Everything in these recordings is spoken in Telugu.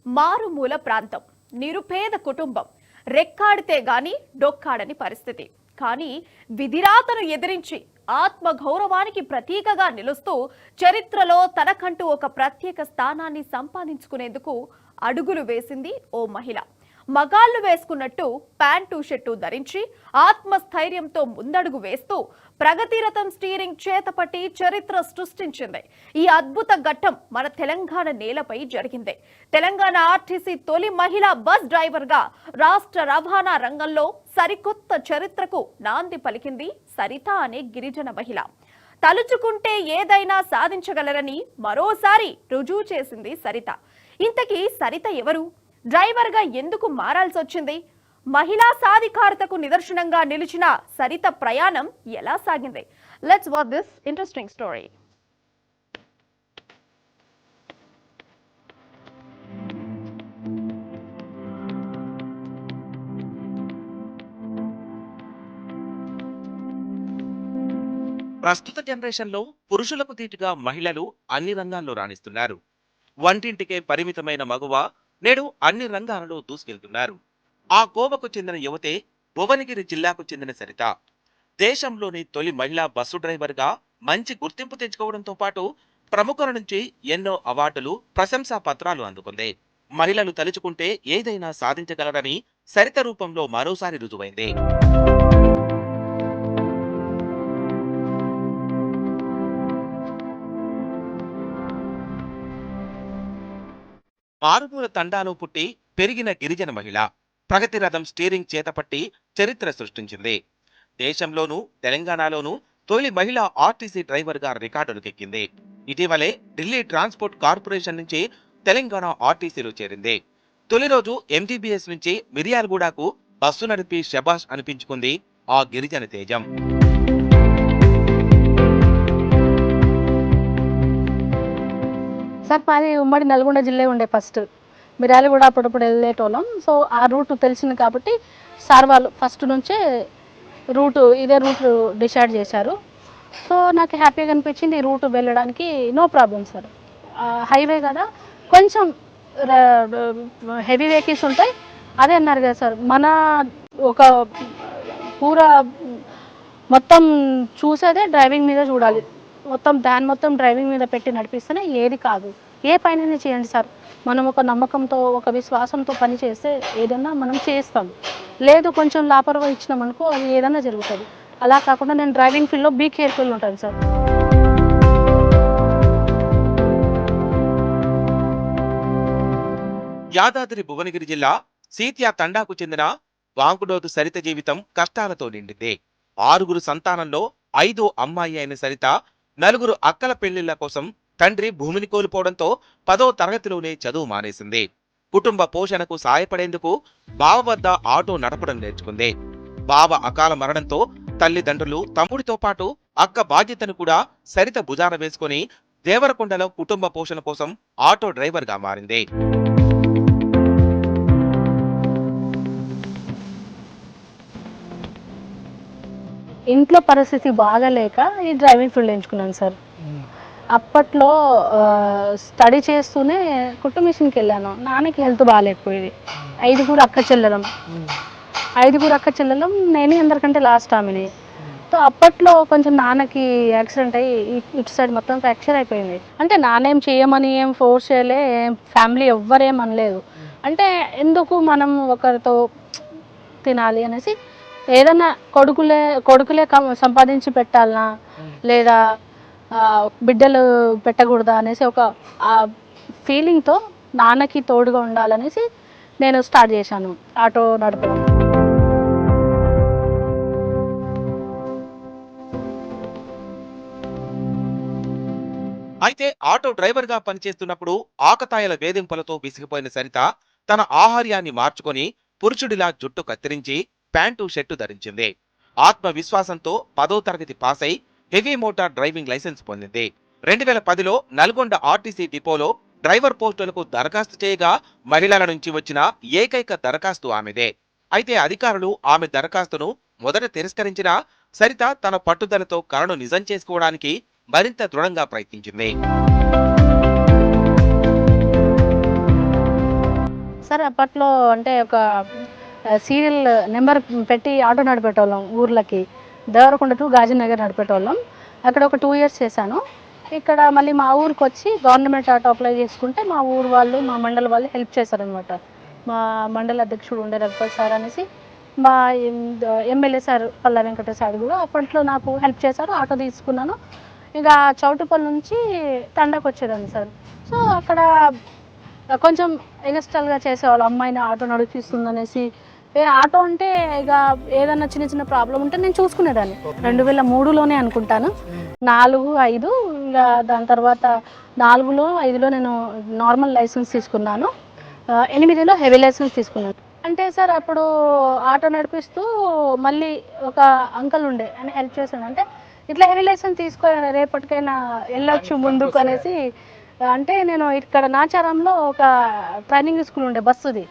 మారుమూల ప్రాంతం, నిరుపేద కుటుంబం, రెక్కాడితే గాని డొక్కాడని పరిస్థితి. కానీ విధిరాతను ఎదిరించి ఆత్మగౌరవానికి ప్రతీకగా నిలుస్తూ చరిత్రలో తనకంటూ ఒక ప్రత్యేక స్థానాన్ని సంపాదించుకునేందుకు అడుగులు వేసింది ఓ మహిళ. మగాళ్లు వేసుకున్నట్టు ప్యాంటు షర్టు ధరించి ఆత్మస్థైర్యంతో ముందడుగు వేస్తూ ప్రగతిరథం స్టీరింగ్ చేతపట్టి చరిత్ర సృష్టించింది. ఈ అద్భుత ఘట్టం మన తెలంగాణ నేలపై జరిగింది. తెలంగాణ ఆర్టీసీ తొలి మహిళా బస్ డ్రైవర్ గా రాష్ట్ర రవాణా రంగంలో సరికొత్త చరిత్రకు నాంది పలికింది సరిత అనే గిరిజన మహిళ. తలుచుకుంటే ఏదైనా సాధించగలరని మరోసారి రుజువు చేసింది సరిత. ఇంతకీ సరిత ఎవరు? డ్రైవర్ గా ఎందుకు మారాల్సి వచ్చింది? మహిళా సాధికారతకు నిదర్శనంగా నిలిచిన సరిత ప్రయాణం ఎలా సాగింది? Let's watch this interesting story. ప్రస్తుత జనరేషన్ లో పురుషులకు తీటుగా మహిళలు అన్ని రంగాల్లో రాణిస్తున్నారు. వంటింటికే పరిమితమైన మగువ నేడు అన్ని రంగాలలో దూసుకెళ్తున్నారు. ఆ కోవకు చెందిన యువతే భువనగిరి జిల్లాకు చెందిన సరిత. దేశంలోని తొలి మహిళా బస్సు డ్రైవర్ గా మంచి గుర్తింపు తెచ్చుకోవడంతో పాటు ప్రముఖుల నుంచి ఎన్నో అవార్డులు, ప్రశంసా పత్రాలు అందుకుంది. మహిళలు తలుచుకుంటే ఏదైనా సాధించగలరని సరిత రూపంలో మరోసారి రుజువైంది. మారుమూల తండాలో పుట్టి పెరిగిన గిరిజన మహిళ ప్రగతి రథం స్టీరింగ్ చేతపట్టి చరిత్ర సృష్టించింది. దేశంలోనూ తెలంగాణలోనూ తొలి మహిళా ఆర్టీసీ డ్రైవర్ గా రికార్డులకెక్కింది. ఇటీవలే ఢిల్లీ ట్రాన్స్పోర్ట్ కార్పొరేషన్ నుంచి తెలంగాణ ఆర్టీసీలో చేరింది. తొలి రోజు ఎంజీబీఎస్ నుంచి మిర్యాలగూడకు బస్సు నడిపి శబాష్ అనిపించుకుంది ఆ గిరిజన తేజం. సార్ మాది ఉమ్మడి నల్గొండ జిల్లా ఉండే ఫస్ట్ మిర్యాల కూడా అప్పుడప్పుడు వెళ్ళేటోళ్ళం. సో ఆ రూట్ తెలిసింది కాబట్టి సార్ వాళ్ళు ఫస్ట్ నుంచే ఇదే రూట్ డిసైడ్ చేశారు. సో నాకు హ్యాపీగా అనిపించింది ఈ రూట్ వెళ్ళడానికి. నో ప్రాబ్లం సార్, హైవే కదా, కొంచెం హెవీ వెహికల్స్ ఉంటాయి. అదే అన్నారు కదా సార్, మన ఒక పూరా మొత్తం చూసేదే డ్రైవింగ్ మీద చూడాలి. మొత్తం డ్రైవింగ్ మీద పెట్టి నడిపిస్తేనే ఏది కాదు, ఏ పైన చేయండి సార్. మనం ఒక నమ్మకంతో, ఒక విశ్వాసంతో పని చేస్తే ఏదన్నా మనం చేస్తాం. లేదు కొంచెం లాపరవా ఇచ్చినాం అనుకో, అది ఏదన్నా జరుగుతుంది. అలా కాకుండా నేను డ్రైవింగ్ ఫీల్డ్లో బీ కేర్ఫుల్ ఉంటాను సార్. యాదాద్రి భువనగిరి జిల్లా సీత్యా తండాకు చెందిన వాంకుడోతు సరిత జీవితం కష్టాలతో నిండింది. 6 సంతానంలో 5వ అమ్మాయి అయిన సరిత 4 అక్కల పెళ్లిళ్ల కోసం తండ్రి భూమిని కోల్పోవడంతో 10వ తరగతిలోనే చదువు మానేసింది. కుటుంబ పోషణకు సాయపడేందుకు బావ వద్ద ఆటో నడపడం నేర్చుకుంది. బావ అకాల మరణంతో తల్లిదండ్రులు, తమ్ముడితో పాటు అక్క బాధ్యతను కూడా సరిత భుజాన వేసుకుని దేవరకొండలో కుటుంబ పోషణ కోసం ఆటో డ్రైవర్ గా మారింది. ఇంట్లో పరిస్థితి బాగాలేక ఈ డ్రైవింగ్ ఫీల్డ్ ఎంచుకున్నాను సార్. అప్పట్లో స్టడీ చేస్తూనే కుట్టు మిషన్కి వెళ్ళాను. నాన్నకి హెల్త్ బాగాలేకపోయేది. 5 అక్క చెల్లెలం, నేనే అందరికంటే లాస్ట్ ఆమెని. సో అప్పట్లో కొంచెం నాన్నకి యాక్సిడెంట్ అయ్యి ఇటు సైడ్ మొత్తం ఫ్రాక్చర్ అయిపోయింది. అంటే నాన్నేం చేయమని ఏం ఫోర్స్ చేయలే, ఫ్యామిలీ ఎవ్వరేం అనలేదు. అంటే ఎందుకు మనం ఒకరితో తినాలి అనేసి, ఏదన్నా కొడుకులే సంపాదించి పెట్టాలనా లేదా బిడ్డలు పెట్టకూడదా అనేసి ఒక ఫీలింగ్తో నాన్నకి తోడుగా ఉండాలనేసి నేను స్టార్ట్ చేశాను ఆటో నడపడం. అయితే ఆటో డ్రైవర్ గా పనిచేస్తున్నప్పుడు ఆకతాయిల వేధింపులతో విసిగిపోయిన సరిత తన ఆహార్యాన్ని మార్చుకొని పురుషుడిలా జుట్టు కత్తిరించి ప్యాంటు షర్టు ధరించింది. ఆత్మవిశ్వాసంతో 10వ తరగతి పాస్ అయి హెవీ మోటార్ డ్రైవింగ్ లైసెన్స్ పొందింది. 2010లో నల్గొండ ఆర్టీసీ డిపోలో డ్రైవర్ పోస్టులకు దరఖాస్తు చేయగా మహిళల నుంచి వచ్చిన ఏకైక దరఖాస్తు ఆమెదే. అయితే అధికారులు ఆమె దరఖాస్తును మొదట తిరస్కరించినా సరిత తన పట్టుదలతో కలను నిజం చేసుకోవడానికి మరింత దృఢంగా ప్రయత్నించింది. సార్ అప్పట్లో అంటే ఒక సీరియల్ నెంబర్ పెట్టి ఆటో నడిపేటోళ్ళం ఊర్లకి. దేవరకొండ టు గాజీనగర్ నడిపేటోళ్ళం. అక్కడ ఒక 2 ఇయర్స్ చేశాను. ఇక్కడ మళ్ళీ మా ఊరికొచ్చి గవర్నమెంట్ ఆటో అప్లై చేసుకుంటే మా ఊరు వాళ్ళు, మా మండలి వాళ్ళు హెల్ప్ చేశారనమాట. మా మండల అధ్యక్షుడు ఉండే రఘుపతి సార్ అనేసి, మా MLA sir Palla Venkatesh sir కూడా అప్పట్లో నాకు హెల్ప్ చేశారు. ఆటో తీసుకున్నాను. ఇక చౌటుపల్లి నుంచి తండాకు వచ్చేదాన్ని సార్. సో అక్కడ కొంచెం ఎగస్ట్రాల్గా చేసేవాళ్ళు, అమ్మాయిని ఆటో నడిపిస్తుందనేసి. ఆటో అంటే ఇక ఏదన్నా చిన్న చిన్న ప్రాబ్లం ఉంటే నేను చూసుకునేదాన్ని. 2003లోనే అనుకుంటాను, 4, 5 ఇంకా దాని తర్వాత 4లో 5లో నేను నార్మల్ లైసెన్స్ తీసుకున్నాను. 8లో హెవీ లైసెన్స్ తీసుకున్నాను. అంటే సార్ అప్పుడు ఆటో నడిపిస్తూ మళ్ళీ ఒక అంకల్ ఉండే అని హెల్ప్ చేశాను. అంటే ఇట్లా హెవీ లైసెన్స్ తీసుకో, రేపటికైనా వెళ్ళొచ్చు ముందుకు అనేసి. అంటే నేను ఇక్కడ నాచారంలో ఒక ట్రైనింగ్ స్కూల్ ఉండే బస్సుది,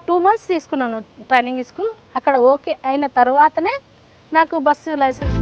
2 months తీసుకున్నాను ట్రైనింగ్ స్కూల్. అక్కడ ఓకే అయిన తర్వాతనే నాకు బస్సు లైసెన్స్.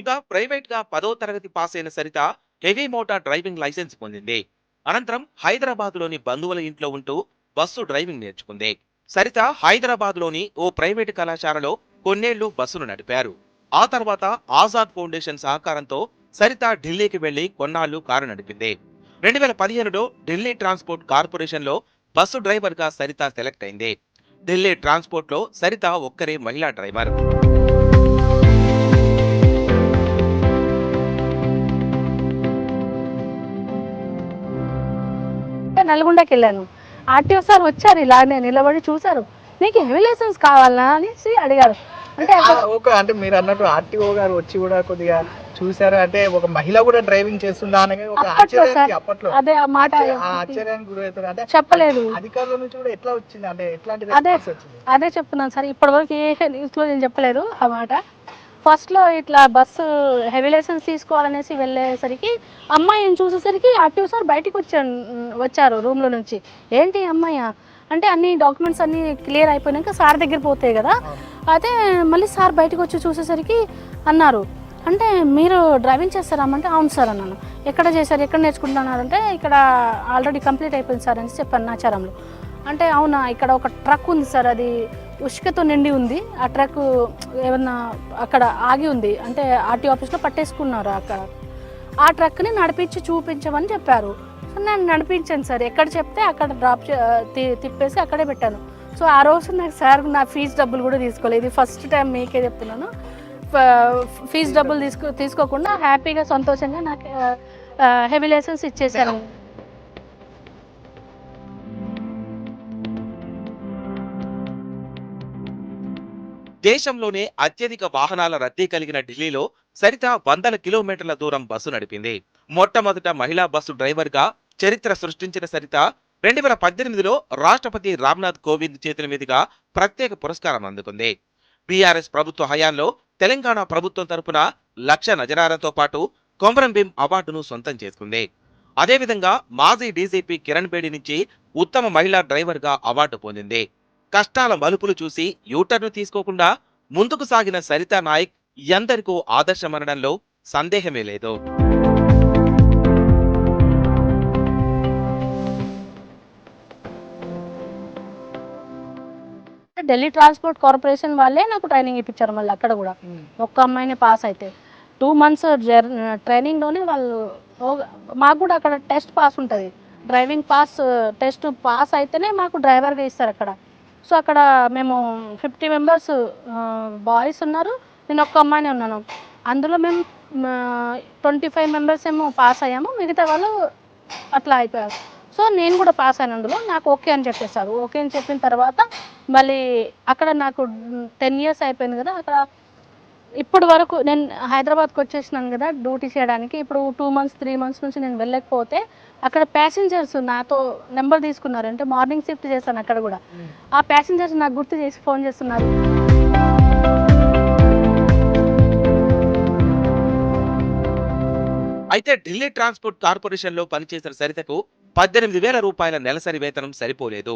ఇక ప్రైవేట్ గా 10వ తరగతి పాస్ అయిన Sarita heavy motor driving licence పొందింది. అనంతరం హైదరాబాద్ లోని బంధువుల ఇంట్లో ఉంటూ బస్సు డ్రైవింగ్ నేర్చుకుంది. సరిత హైదరాబాద్ లోని ఓ ప్రైవేటు కళాశాలలో కొన్నేళ్లు బస్సును నడిపారు. ఆ తర్వాత ఆజాద్ ఫౌండేషన్ సహకారంతో సరిత ఢిల్లీకి వెళ్లి కొన్నాళ్లు కారు నడిపింది. 2015లో ఢిల్లీ ట్రాన్స్పోర్ట్ కార్పొరేషన్ లో బస్సు డ్రైవర్ గా సరిత సెలెక్ట్ అయింది. ఢిల్లీ ట్రాన్స్పోర్ట్ లో సరిత ఒక్కరే మహిళా డ్రైవర్. నల్గొండకి వెళ్ళాను. ఆర్టీఓ సార్ వచ్చారు, ఇలానే నిలబడి చూశారు. నీకు హెవీ లైసెన్స్ కావాలా అనేసి అడిగారు. అంటే ఓకే, అంటే మీరు అన్నట్టు ఆర్టీఓ గారు వచ్చి కూడా కొద్దిగా చూసారు. అంటే ఒక మహిళ కూడా డ్రైవింగ్ చేస్తుందా అనగా ఒక ఆశ్చర్యానికి అప్పట్లో అదే ఆ మాట ఆశ్చర్యానికి గురవుతారు. అంటే చెప్పలేదు. అధికారుల నుంచి కూడా ఎట్లా వచ్చింది, అంటే ఎట్లాంటి అదే రెస్పాన్స్ వచ్చింది? అదే చెప్తున్నాను సార్, ఇప్పటివరకు ఏ న్యూస్లో నేను చెప్పలేదు ఆ మాట. ఫస్ట్లో ఇట్లా బస్సు హెవీ లైసెన్స్ తీసుకోవాలనేసి వెళ్ళేసరికి అమ్మాయిని చూసేసరికి ఆర్టీఓ సార్ బయటికి వచ్చారు రూమ్లో నుంచి. ఏంటి అమ్మాయి అంటే అన్ని డాక్యుమెంట్స్ అన్నీ క్లియర్ అయిపోయినాక సార్ దగ్గర పోతాయి కదా. అయితే మళ్ళీ సార్ బయటకు వచ్చి చూసేసరికి అన్నారు, అంటే మీరు డ్రైవింగ్ చేస్తారామంటే అవును సార్ అన్నాను. ఎక్కడ చేశారు, ఎక్కడ నేర్చుకుంటున్నారంటే ఇక్కడ ఆల్రెడీ కంప్లీట్ అయిపోయింది సార్ అని చెప్పాను నాచారంలో. అంటే అవునా, ఇక్కడ ఒక ట్రక్ ఉంది సార్, అది ఉష్కతో నిండి ఉంది. ఆ ట్రక్ ఏమన్నా అక్కడ ఆగి ఉంది, అంటే ఆర్టీ ఆఫీస్లో పట్టేసుకున్నారు అక్కడ. ఆ ట్రక్ని నడిపించి చూపించమని చెప్పారు. సో నేను నడిపించాను సార్, ఎక్కడ చెప్తే అక్కడ డ్రాప్ తిప్పేసి అక్కడే పెట్టాను. సో ఆ రోజు నాకు సార్ నా ఫీజు డబ్బులు కూడా తీసుకోలేదు. ఇది ఫస్ట్ టైం మీకే చెప్తున్నాను. ఫీజు డబ్బులు తీసుకోకుండా హ్యాపీగా సంతోషంగా నాకు హెవీ లైసెన్స్ ఇచ్చేసాను. దేశంలోనే అత్యధిక వాహనాల రద్దీ కలిగిన ఢిల్లీలో సరిత వందల కిలోమీటర్ల దూరం బస్సు నడిపింది. మొట్టమొదట మహిళా బస్సు డ్రైవర్ గా చరిత్ర సృష్టించిన సరిత 2018లో రాష్ట్రపతి రామ్నాథ్ కోవింద్ చేతుల మీదుగా ప్రత్యేక పురస్కారం అందుకుంది. బీఆర్ఎస్ ప్రభుత్వ హయాంలో తెలంగాణ ప్రభుత్వం తరపున 1,00,000 నజరాలతో పాటు కొమరం భీం అవార్డును సొంతం చేసుకుంది. అదేవిధంగా మాజీ డీజీపీ కిరణ్ బేడి నుంచి ఉత్తమ మహిళా డ్రైవర్ గా అవార్డు పొందింది. కష్టాల మలుపులు చూసి యూటర్ను తీసుకోకుండా ముందుకు సాగిన సరితా నాయక్ ఎందరికో ఆదర్శమనడంలో సందేహమే లేదు. ఢిల్లీ ట్రాన్స్పోర్ట్ కార్పొరేషన్ వాళ్ళే నాకు ట్రైనింగ్ ఇప్పించారు. మళ్ళీ అక్కడ కూడా ఒక్క అమ్మాయిని పాస్ అయితే 2 months ట్రైనింగ్లోనే వాళ్ళు. మాకు కూడా అక్కడ టెస్ట్ పాస్ ఉంటుంది, డ్రైవింగ్ టెస్ట్ పాస్ అయితేనే మాకు డ్రైవర్గా ఇస్తారు అక్కడ. సో అక్కడ మేము 50 members బాయ్స్ ఉన్నారు, నేను ఒక్క అమ్మాయినే ఉన్నాను. అందులో మేము 25 members ఏమో పాస్ అయ్యాము, మిగతా వాళ్ళు అట్లా అయిపోయారు. సో నేను కూడా పాస్ అయిన అందులో నాకు ఓకే అని చెప్పేశారు. ఓకే అని చెప్పిన తర్వాత మళ్ళీ అక్కడ నాకు 10 years అయిపోయింది కదా. అక్కడ ఇప్పటి వరకు నేను హైదరాబాద్కి వచ్చేసినాను కదా డ్యూటీ చేయడానికి. ఇప్పుడు 2 months 3 months నుంచి నేను వెళ్ళకపోతే అక్కడ ప్యాసింజర్స్ నాతో నెంబర్ తీసుకున్నారు. అంటే మార్నింగ్ షిఫ్ట్ చేశాను అక్కడ కూడా. ఆ ప్యాసింజర్స్ నాకు గుర్తు చేసి ఫోన్ చేస్తున్నారు. అయితే ఢిల్లీ ట్రాన్స్పోర్ట్ కార్పొరేషన్ లో పనిచేసిన సరితకు 18,000 రూపాయల నెలసరి వేతనం సరిపోలేదు.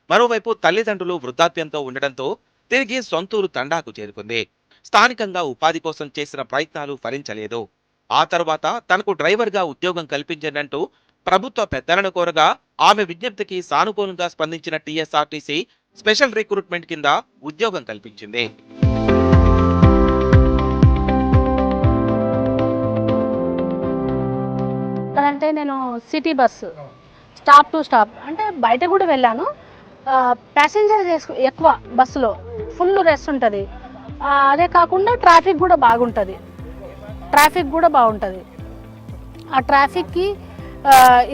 మరోవైపు తల్లిదండ్రులు వృద్ధాప్యంతో ఉండడంతో తిరిగి సొంతూరు తండాకు చేరుకుంది. స్థానికంగా ఉపాధి కోసం చేసిన ప్రయత్నాలు ఫలించలేదు. ఆ తర్వాత తనకు డ్రైవర్గా ఉద్యోగం కల్పించనంటూ ప్రభుత్వ పెద్దలను కోరగా ఆమె విజ్ఞప్తికి సానుకూలంగా స్పందించిన టీఎస్ఆర్టీసీ స్పెషల్ రిక్రూట్మెంట్ కింద ఉద్యోగం కల్పించింది. అంటే నేను city bus stop to stop అంటే బయట కూడా వెళ్ళాను. ప్యాసింజర్ ఎక్కువ బస్సులో ఫుల్ రెస్ట్ ఉంటుంది. అదే కాకుండా ట్రాఫిక్ కూడా బాగుంటుంది. ఆ ట్రాఫిక్కి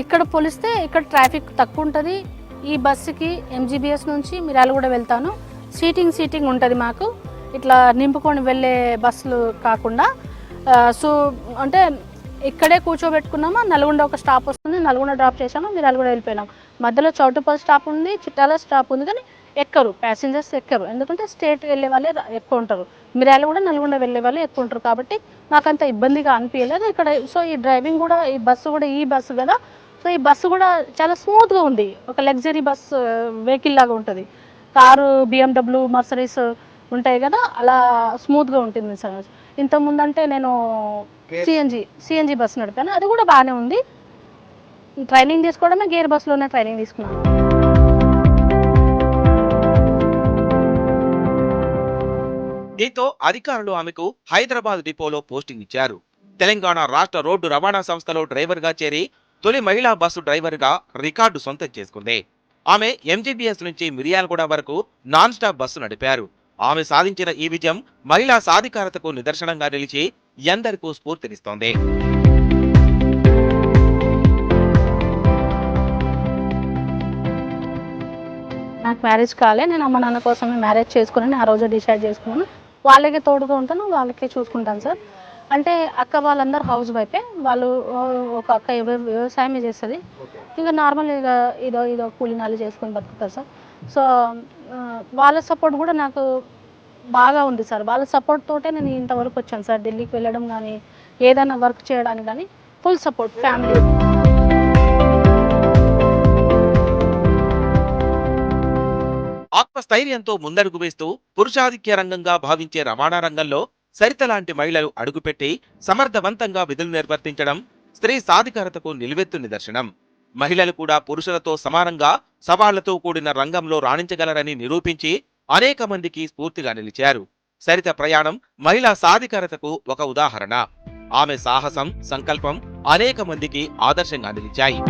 ఇక్కడ పోలిస్తే ఇక్కడ ట్రాఫిక్ తక్కువ ఉంటుంది. ఈ బస్సుకి ఎంజీబీఎస్ నుంచి మిర్యాలగూడ వెళ్తాను. సీటింగ్ ఉంటుంది మాకు, ఇట్లా నింపుకొని వెళ్ళే బస్సులు కాకుండా. సో అంటే ఇక్కడే కూర్చోబెట్టుకున్నామా, నల్గొండ ఒక స్టాప్ వస్తుంది, నల్గొండ డ్రాప్ చేసాము, మిర్యాలగూడ వెళ్ళిపోయినాం. మధ్యలో చౌటుపల్లి స్టాప్ ఉంది, చిట్టాల స్టాప్ ఉంది, కానీ ఎక్కరు ప్యాసింజర్స్ ఎక్కరు. ఎందుకంటే స్టేట్ వెళ్ళే వాళ్ళే ఎక్కువ ఉంటారు, మిర్యాలగూడ నల్గొండ వెళ్ళే వాళ్ళే ఎక్కువ ఉంటారు. కాబట్టి నాకు అంత ఇబ్బందిగా అనిపించలేదు ఇక్కడ. సో ఈ డ్రైవింగ్ కూడా, ఈ బస్సు కూడా ఈ బస్సు కదా, సో ఈ బస్సు కూడా చాలా స్మూత్గా ఉంది. ఒక లగ్జరీ బస్ వెహికల్ లాగా ఉంటుంది. కారు BMW మర్సరీస్ ఉంటాయి కదా, అలా స్మూత్గా ఉంటుంది సార్. ఇంతకుముందు అంటే నేను సిఎన్జి బస్సు నడిపాను, అది కూడా బాగానే ఉంది. ట్రైనింగ్ తీసుకోవడమే గేర్ బస్సులోనే ట్రైనింగ్ తీసుకున్నాను. దీంతో అధికారులు ఆమెకు హైదరాబాద్ డిపోలో పోస్టింగ్ ఇచ్చారు. తెలంగాణ రాష్ట్ర రోడ్డు రవాణా సంస్థలో డ్రైవర్గా చేరి తొలి మహిళా బస్సు డ్రైవర్గా రికార్డు సొంతం చేసుకుంది. ఆమె ఎంజీబీఎస్ నుంచి మిర్యాలగూడ వరకు నాన్ స్టాప్ బస్సు నడిపారు. ఆమె సాధించిన ఈ విజయం మహిళా సాధికారతకు నిదర్శనంగా నిలిచి ఎందరికీ స్ఫూర్తినిస్తోంది. నాకు మ్యారేజ్ కాలే, నేను అమ్మ నాన్న కోసమే మ్యారేజ్ చేసుకుని ఆ రోజు డిసైడ్ చేసుకున్నాను. వాళ్ళకే తోడుగా ఉంటాను, వాళ్ళకే చూసుకుంటాను సార్. అంటే అక్క వాళ్ళందరూ హౌస్ వైఫే. వాళ్ళు ఒక అక్క వ్యవసాయమే చేస్తుంది, ఇంకా నార్మల్ ఇదో కూలినాలు చేసుకొని బతుకుతారు సార్. సో వాళ్ళ సపోర్ట్ కూడా నాకు బాగా ఉంది సార్. వాళ్ళ సపోర్ట్ తోటే నేను ఇంతవరకు వచ్చాను సార్. ఢిల్లీకి వెళ్ళడం కానీ, ఏదైనా వర్క్ చేయడానికి కానీ ఫుల్ సపోర్ట్ ఫ్యామిలీ. ఆత్మస్థైర్యంతో ముందడుగు వేస్తూ పురుషాధిక్య రంగంగా భావించే రవాణా రంగంలో సరిత లాంటి మహిళలు అడుగుపెట్టి సమర్థవంతంగా విధులు నిర్వర్తించడం స్త్రీ సాధికారతకు నిలువెత్తు నిదర్శనం. మహిళలు కూడా పురుషులతో సమానంగా సవాళ్లతో కూడిన రంగంలో రాణించగలరని నిరూపించి అనేక మందికి స్ఫూర్తిగా నిలిచారు. సరిత ప్రయాణం మహిళా సాధికారతకు ఒక ఉదాహరణ. ఆమె సాహసం, సంకల్పం అనేక మందికి ఆదర్శంగా నిలిచాయి.